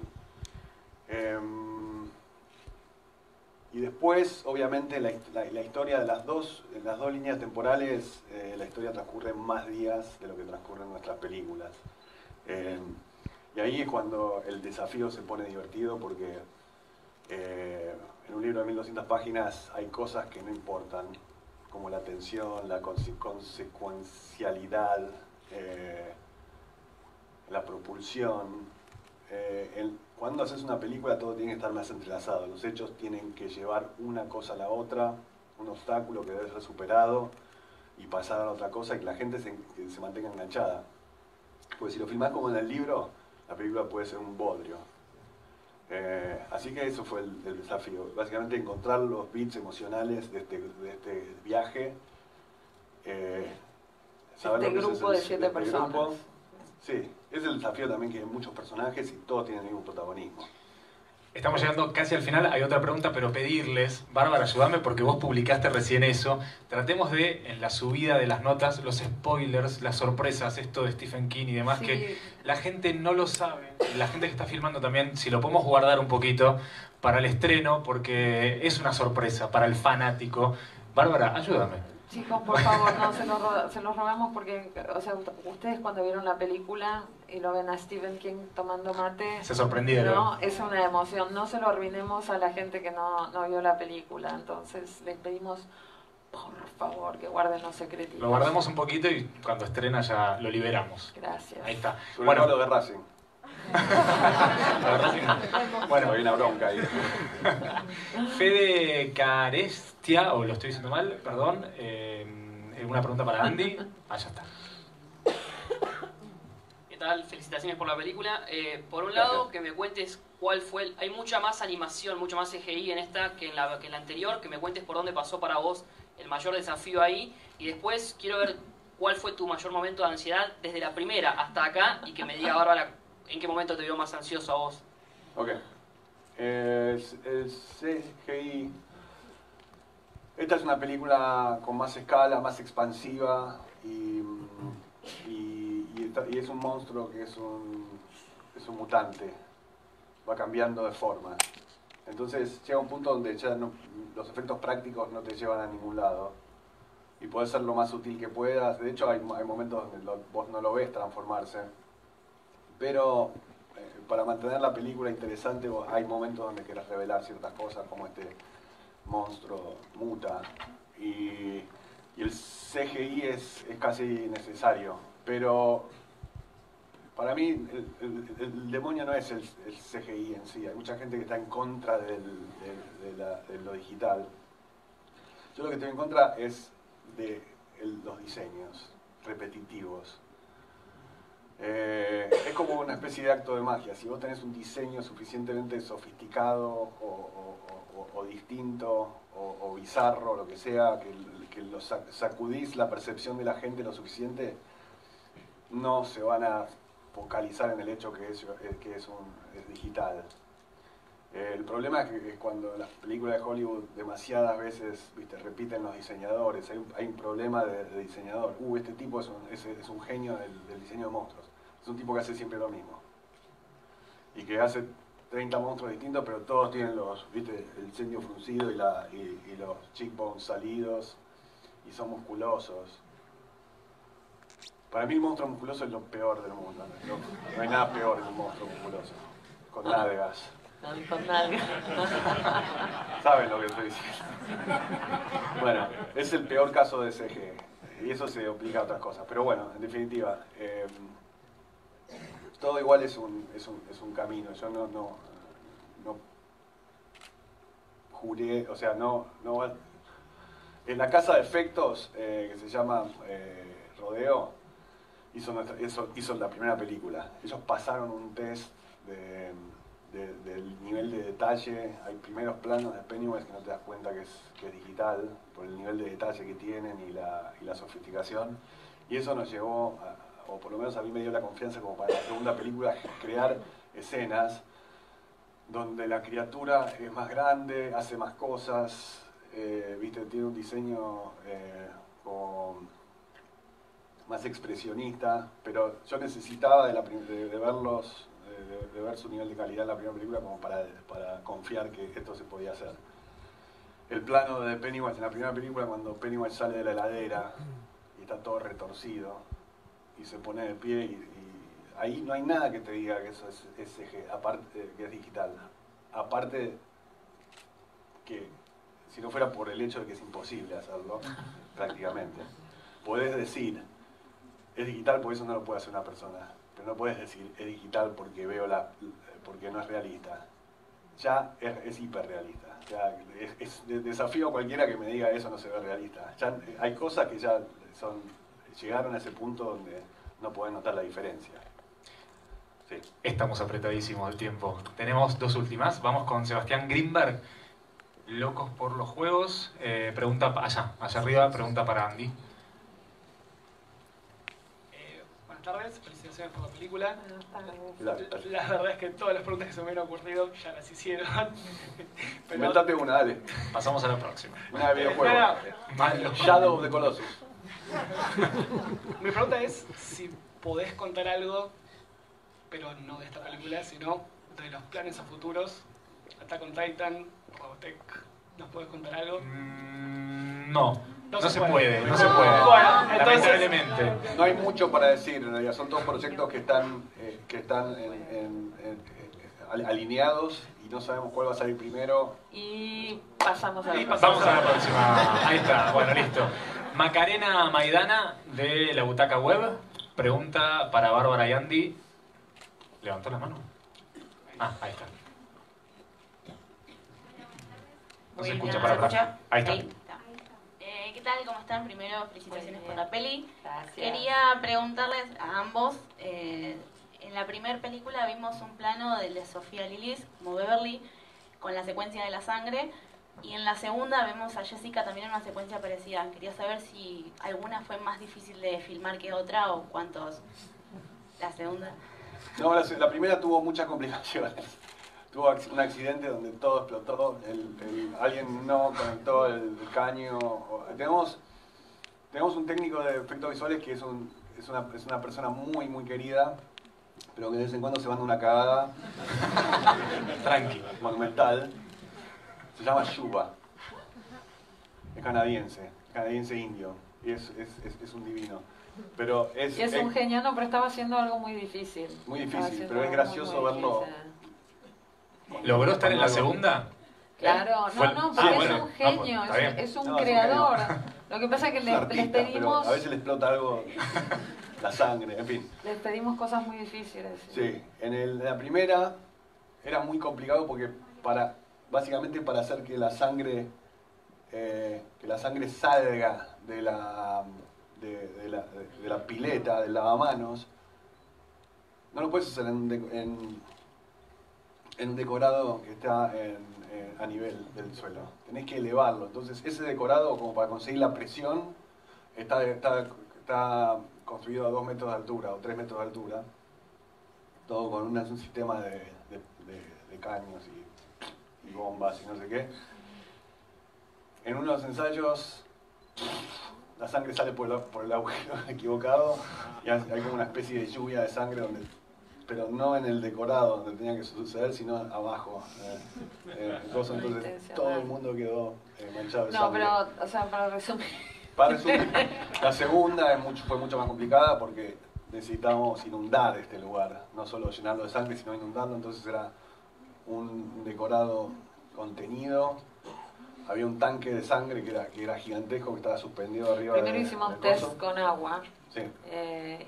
Y después, obviamente, la historia de las dos líneas temporales, la historia transcurre en más días de lo que transcurre en nuestras películas. Y ahí es cuando el desafío se pone divertido, porque en un libro de 1200 páginas hay cosas que no importan, como la tensión, la consecuencialidad, la propulsión. Cuando haces una película todo tiene que estar más entrelazado, los hechos tienen que llevar una cosa a la otra, un obstáculo que debe ser superado y pasar a la otra cosa y que la gente se mantenga enganchada. Pues si lo filmás como en el libro, la película puede ser un bodrio. Así que eso fue el desafío, básicamente encontrar los bits emocionales de este viaje. Este grupo de 7 personas. Grupo. Sí, es el desafío también que hay muchos personajes y todos tienen el mismo protagonismo. Estamos llegando casi al final, hay otra pregunta, pero pedirles, Bárbara, ayúdame porque vos publicaste recién eso. Tratemos de, en la subida de las notas, los spoilers, las sorpresas, esto de Stephen King y demás, Sí. que la gente no lo sabe. La gente que está filmando también, si lo podemos guardar un poquito para el estreno, porque es una sorpresa para el fanático. Bárbara, ayúdame. Chicos, por favor, no se los robamos porque, o sea, ustedes cuando vieron la película y lo ven a Stephen King tomando mate, Se sorprendieron. ¿no? Es una emoción. No se lo arruinemos a la gente que no vio la película. Entonces, les pedimos, por favor, que guarden los secretitos. Lo guardamos un poquito y cuando estrena ya lo liberamos. Gracias. Ahí está. Sobre todo lo de Racing. Lo de Racing. Bueno, hay una bronca ahí. Fede Carestia, o lo estoy diciendo mal, perdón. ¿Alguna pregunta para Andy? Ah, ya está. ¿Qué tal? Felicitaciones por la película. Por un lado, que me cuentes cuál fue... Hay mucha más animación, mucho más CGI en esta que en la anterior. Que me cuentes por dónde pasó para vos el mayor desafío ahí. Y después quiero ver cuál fue tu mayor momento de ansiedad desde la primera hasta acá. Y que me diga, Bárbara, en qué momento te vio más ansioso a vos. Ok. El CGI... Esta es una película con más escala, más expansiva y y es un monstruo que es un mutante, va cambiando de forma. Entonces llega un punto donde ya los efectos prácticos no te llevan a ningún lado y podés ser lo más sutil que puedas. De hecho hay momentos donde vos no lo ves transformarse, pero para mantener la película interesante hay momentos donde querés revelar ciertas cosas, como este monstruo muta, y el CGI es casi necesario, pero para mí el demonio no es el CGI en sí. Hay mucha gente que está en contra de lo digital. Yo lo que estoy en contra es de los diseños repetitivos. Es como una especie de acto de magia. Si vos tenés un diseño suficientemente sofisticado o distinto o bizarro, lo que sea, que lo sacudís la percepción de la gente lo suficiente, no se van a focalizar en el hecho que es digital. El problema es que cuando las películas de Hollywood demasiadas veces, viste, repiten los diseñadores, hay un problema de diseñador. Este tipo es un genio del diseño de monstruos. Es un tipo que hace siempre lo mismo. Y que hace 30 monstruos distintos, pero todos tienen viste, el ceño fruncido y los cheekbones salidos y son musculosos. Para mí el monstruo musculoso es lo peor del mundo. No hay nada peor que un monstruo musculoso. Con nalgas. Con nalgas. ¿Saben lo que estoy diciendo? Bueno, es el peor caso de CG. Y eso se aplica a otras cosas. Pero bueno, en definitiva, todo igual es un camino. Yo no juré, o sea, no en la casa de efectos que se llama Rodeo, hizo la primera película. Ellos pasaron un test del nivel de detalle. Hay primeros planos de Pennywise que no te das cuenta que es digital por el nivel de detalle que tienen y la sofisticación, y eso nos llevó o por lo menos a mí me dio la confianza como para la segunda película crear escenas donde la criatura es más grande, hace más cosas, viste, tiene un diseño más expresionista, pero yo necesitaba de verlos, de ver su nivel de calidad en la primera película como para confiar que esto se podía hacer. El plano de Pennywise en la primera película, cuando Pennywise sale de la heladera y está todo retorcido y se pone de pie y ahí no hay nada que te diga que eso es CG, aparte que es digital. Aparte que si no fuera por el hecho de que es imposible hacerlo, prácticamente. Podés decir, es digital porque eso no lo puede hacer una persona, pero no puedes decir, es digital porque porque no es realista. Ya es hiperrealista. Ya desafío a cualquiera que me diga eso no se ve realista. Ya hay cosas que ya llegaron a ese punto donde no pueden notar la diferencia. Sí. Estamos apretadísimos del tiempo. Tenemos dos últimas. Vamos con Sebastián Greenberg. Locos por los juegos. Pregunta allá arriba, pregunta para Andy. Buenas tardes, felicitaciones por la película. La verdad es que todas las preguntas que se me han ocurrido ya las hicieron. Pero... Inventate una, dale. Pasamos a la próxima. Una de videojuego. Shadow of the Colossus. Mi pregunta es si podés contar algo, pero no de esta película, sino de los planes a futuros. Attack on Titan, Robotech. ¿Nos podés contar algo? No se puede. Bueno, lamentablemente. No hay mucho para decir, en realidad son todos proyectos que están alineados y no sabemos cuál va a salir primero. Y pasamos a la próxima. Vamos a la próxima. Ahí está, bueno, listo. Macarena Maidana de La Butaca Web pregunta para Bárbara y Andy. ¿Levantó la mano? Ahí está. No se escucha para atrás. Ahí está. ¿Qué tal? ¿Cómo están? Primero, felicitaciones por la peli. Gracias. Quería preguntarles a ambos, en la primera película vimos un plano de la Sofía Lilis, como Beverly, con la secuencia de la sangre, y en la segunda vemos a Jessica también en una secuencia parecida. Quería saber si alguna fue más difícil de filmar que otra, o cuántos. La segunda. No, la primera tuvo muchas complicaciones. Tuvo un accidente donde todo explotó, alguien no conectó el caño. Tenemos un técnico de efectos visuales que es una persona muy, muy querida, pero que de vez en cuando se manda una cagada tranqui, monumental. Se llama Yuba. Es canadiense indio. Y es un divino. Pero y es un genio, no, pero estaba haciendo algo muy difícil. Muy difícil, pero es gracioso verlo. ¿Logró estar en la segunda? Claro, no, porque es un genio, es un creador. Lo que pasa es que les pedimos... A veces le explota algo, la sangre, en fin. Les pedimos cosas muy difíciles. Sí, en la primera era muy complicado porque básicamente para hacer que la sangre salga de la pileta, del lavamanos, no lo puedes hacer en un decorado que está a nivel del suelo. Tenés que elevarlo. Entonces ese decorado, como para conseguir la presión, está construido a 2 metros de altura o 3 metros de altura. Todo con un sistema de caños y bombas y no sé qué. En uno de los ensayos la sangre sale por el agujero equivocado y hay como una especie de lluvia de sangre pero no en el decorado donde tenía que suceder, sino abajo. Entonces todo el mundo quedó manchado de sangre. No, pero, o sea, para resumir. La segunda fue mucho más complicada porque necesitábamos inundar este lugar, no solo llenarlo de sangre, sino inundarlo. Entonces era un decorado contenido. Había un tanque de sangre que era gigantesco, que estaba suspendido arriba. Primero hicimos test con agua. Sí.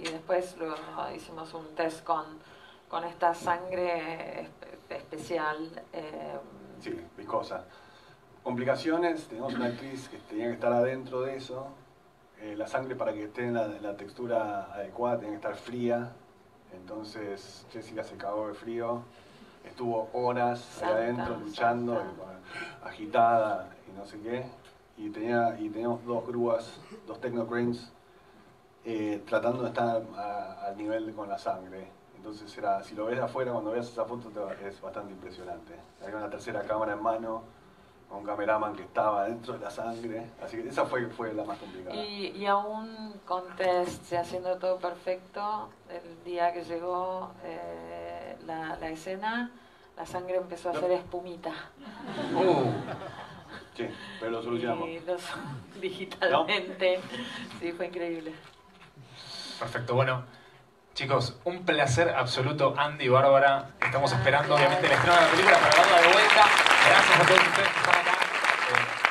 Y después luego hicimos un test con esta sangre especial. Sí, viscosa. Complicaciones, tenemos una actriz que tenía que estar adentro de eso. La sangre, para que esté en la textura adecuada, tenía que estar fría. Entonces Jessica se cagó de frío. Estuvo horas ahí adentro luchando, agitada y no sé qué. Y teníamos 2 grúas, 2 technocranes, tratando de estar al nivel con la sangre. Entonces si lo ves de afuera, cuando veas esa foto es bastante impresionante. Había una tercera cámara en mano, con un cameraman que estaba dentro de la sangre. Así que esa fue la más complicada. Y aún con test, haciendo todo perfecto, el día que llegó la escena, la sangre empezó a hacer espumita. Sí, pero lo solucionamos. Y digitalmente, sí, fue increíble. Perfecto, bueno. Chicos, un placer absoluto, Andy y Bárbara. Estamos esperando, obviamente, el estreno de la película para verla de vuelta. Gracias a todos ustedes que están acá,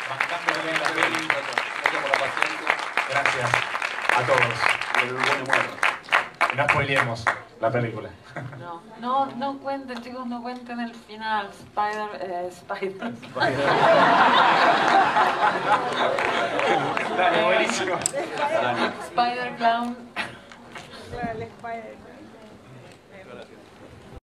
bancándole en la peli. Gracias por la paciencia. Gracias a todos. Y no spoileemos la película. No cuenten, chicos, no cuenten el final. Spider. Dale, buenísimo. Spider Clown. Claro, el Spider.